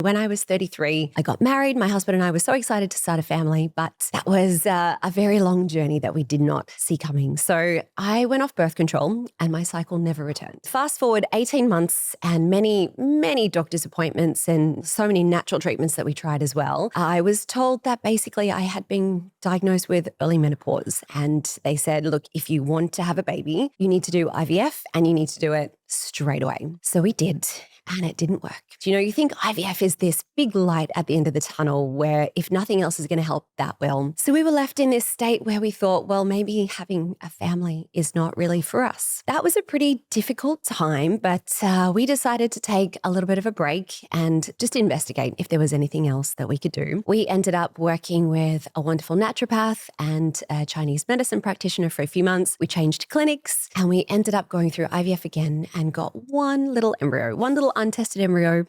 When I was 33, I got married. My husband and I were so excited to start a family, but that was a very long journey that we did not see coming. So I went off birth control and my cycle never returned. Fast forward 18 months and many, many doctor's appointments and so many natural treatments that we tried as well. I was told that basically I had been diagnosed with early menopause. And they said, look, if you want to have a baby, you need to do IVF and you need to do it straight away. So we did. And it didn't work. You think IVF is this big light at the end of the tunnel where if nothing else is going to help, that will. So we were left in this state where we thought, well, maybe having a family is not really for us. That was a pretty difficult time, but we decided to take a little bit of a break and just investigate if there was anything else that we could do. We ended up working with a wonderful naturopath and a Chinese medicine practitioner for a few months. We changed clinics and we ended up going through IVF again and got one little embryo, one little untested embryo,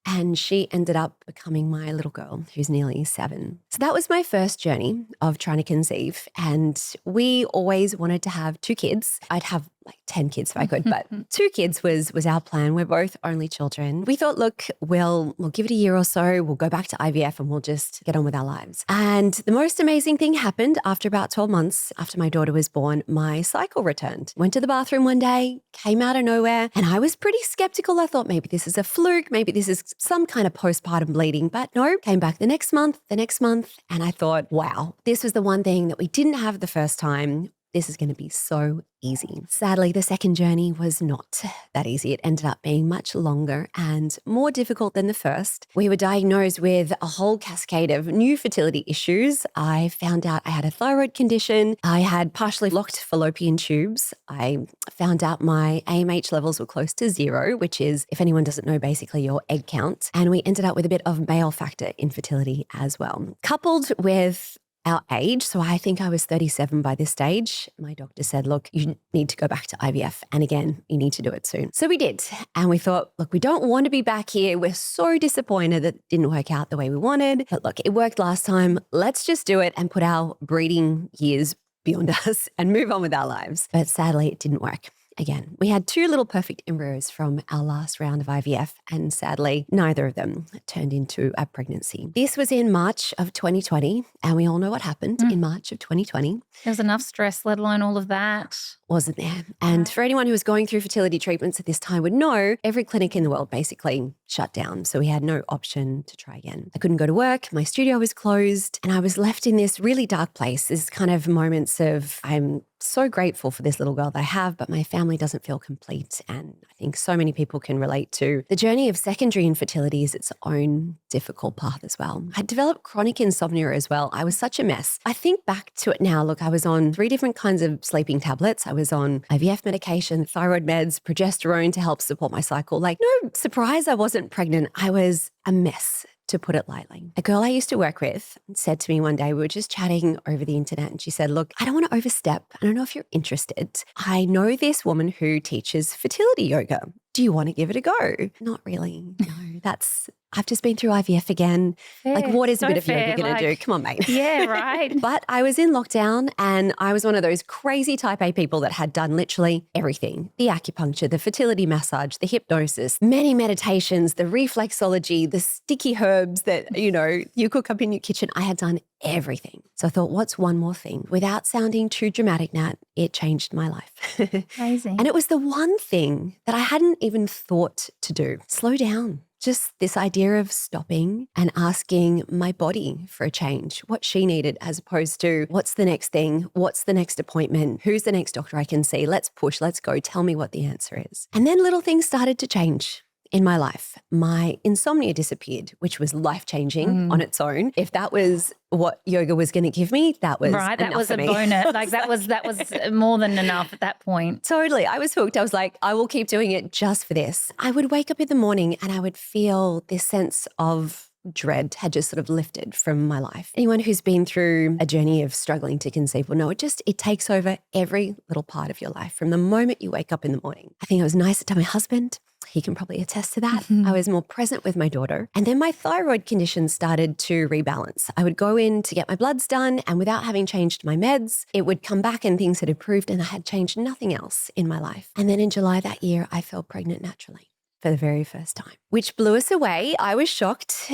and she ended up becoming my little girl who's nearly 7. So that was my first journey of trying to conceive. And we always wanted to have 2 kids. I'd have like 10 kids if I could, but 2 kids was our plan. We're both only children. We thought, look, we'll give it a year or so. We'll go back to IVF and we'll just get on with our lives. And the most amazing thing happened after about 12 months after my daughter was born, my cycle returned. Went to the bathroom one day, came out of nowhere, and I was pretty skeptical. I thought maybe this is a fluke. Maybe this is some kind of postpartum bleeding, but no, came back the next month. And I thought, wow, this was the one thing that we didn't have the first time. This is going to be so easy. Sadly, the second journey was not that easy. It ended up being much longer and more difficult than the first. We were diagnosed with a whole cascade of new fertility issues. I found out I had a thyroid condition. I had partially locked fallopian tubes. I found out my AMH levels were close to 0, which is, if anyone doesn't know, basically your egg count. And we ended up with a bit of male factor infertility as well. Coupled with our age, so I think I was 37 by this stage, my doctor said, look, you need to go back to IVF. And again, you need to do it soon. So we did. And we thought, look, we don't want to be back here. We're so disappointed that it didn't work out the way we wanted. But look, it worked last time. Let's just do it and put our breeding years beyond us and move on with our lives. But sadly, it didn't work. Again, we had 2 little perfect embryos from our last round of IVF, and sadly, neither of them turned into a pregnancy. This was in March of 2020, and we all know what happened in March of 2020. There's enough stress, let alone all of that. Wasn't there? And for anyone who was going through fertility treatments at this time would know, every clinic in the world basically shut down. So we had no option to try again. I couldn't go to work. My studio was closed, and I was left in this really dark place. This kind of moments of, I'm so grateful for this little girl that I have, but my family doesn't feel complete. And I think so many people can relate to the journey of secondary infertility is its own difficult path as well. I developed chronic insomnia as well. I was such a mess. I think back to it now. Look, I was on 3 different kinds of sleeping tablets. I was on IVF medication, thyroid meds, progesterone to help support my cycle. Like, no surprise I wasn't pregnant. I was a mess, to put it lightly. A girl I used to work with said to me one day, we were just chatting over the internet, and she said, look, I don't want to overstep. I don't know if you're interested. I know this woman who teaches fertility yoga. Do you want to give it a go? Not really. No, I've just been through IVF again. Fair. Like, what is So a bit of fair, yoga going to do? Come on, mate. Yeah, right. But I was in lockdown, and I was one of those crazy type A people that had done literally everything. The acupuncture, the fertility massage, the hypnosis, many meditations, the reflexology, the sticky herbs that, you cook up in your kitchen. I had done everything. So I thought, what's one more thing? Without sounding too dramatic, Nat, it changed my life. Amazing. And it was the one thing that I hadn't even thought to do. Slow down. Just this idea of stopping and asking my body for a change, what she needed, as opposed to what's the next thing? What's the next appointment? Who's the next doctor I can see? Let's push, let's go. Tell me what the answer is. And then little things started to change in my life. My insomnia disappeared, which was life-changing on its own. If that was what yoga was going to give me, that was right. That enough was for a me. bonus. Like that was more than enough at that point. Totally. I was hooked. I was like, I will keep doing it just for this. I would wake up in the morning and I would feel this sense of dread had just sort of lifted from my life. Anyone who's been through a journey of struggling to conceive will know it takes over every little part of your life from the moment you wake up in the morning. I think I was nicer to my husband. He can probably attest to that. I was more present with my daughter. And then my thyroid condition started to rebalance. I would go in to get my bloods done, and without having changed my meds, it would come back and things had improved, and I had changed nothing else in my life. And then in July that year, I fell pregnant naturally. for the very first time, which blew us away. I was shocked,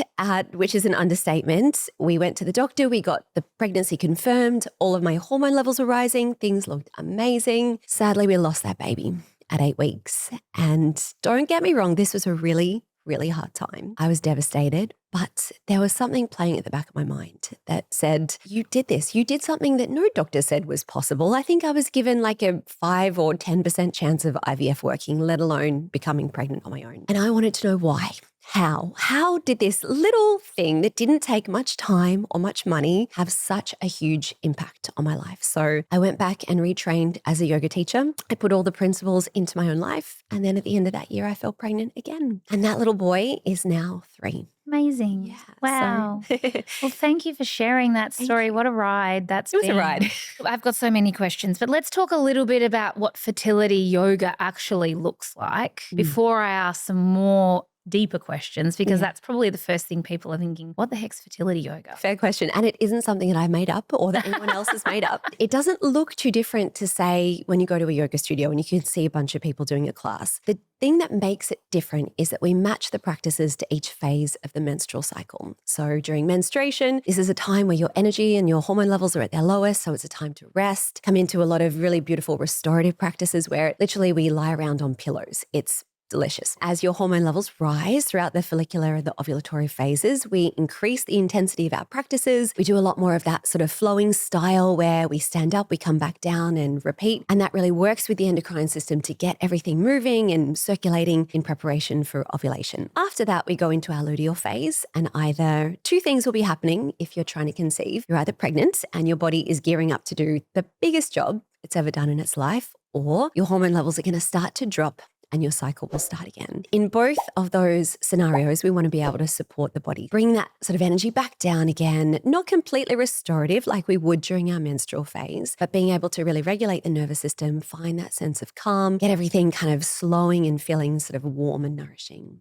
which is an understatement. We went to the doctor. We got the pregnancy confirmed. All of my hormone levels were rising. Things looked amazing. Sadly, we lost that baby at 8 weeks. And don't get me wrong, this was a really hard time. I was devastated, but there was something playing at the back of my mind that said, you did this. You did something that no doctor said was possible. I think I was given like a 5 or 10% chance of IVF working, let alone becoming pregnant on my own. And I wanted to know why. How did this little thing that didn't take much time or much money have such a huge impact on my life? So I went back and retrained as a yoga teacher. I put all the principles into my own life. And then at the end of that year, I fell pregnant again. And that little boy is now 3. Amazing. Yeah. Wow. Well, thank you for sharing that story. What a ride that's been. It was a ride. I've got so many questions, but let's talk a little bit about what fertility yoga actually looks like before I ask some more deeper questions, because that's probably the first thing people are thinking, what the heck's fertility yoga? Fair question. And it isn't something that I made up or that anyone else has made up. It doesn't look too different to, say, when you go to a yoga studio and you can see a bunch of people doing a class. The thing that makes it different is that we match the practices to each phase of the menstrual cycle. So during menstruation, this is a time where your energy and your hormone levels are at their lowest. So it's a time to rest, come into a lot of really beautiful restorative practices where literally we lie around on pillows. It's delicious. As your hormone levels rise throughout the follicular and the ovulatory phases, we increase the intensity of our practices. We do a lot more of that sort of flowing style where we stand up, we come back down and repeat. And that really works with the endocrine system to get everything moving and circulating in preparation for ovulation. After that, we go into our luteal phase, and either 2 things will be happening if you're trying to conceive. You're either pregnant and your body is gearing up to do the biggest job it's ever done in its life, or your hormone levels are going to start to drop and your cycle will start again. In both of those scenarios, we want to be able to support the body, bring that sort of energy back down again, not completely restorative like we would during our menstrual phase, but being able to really regulate the nervous system, find that sense of calm, get everything kind of slowing and feeling sort of warm and nourishing.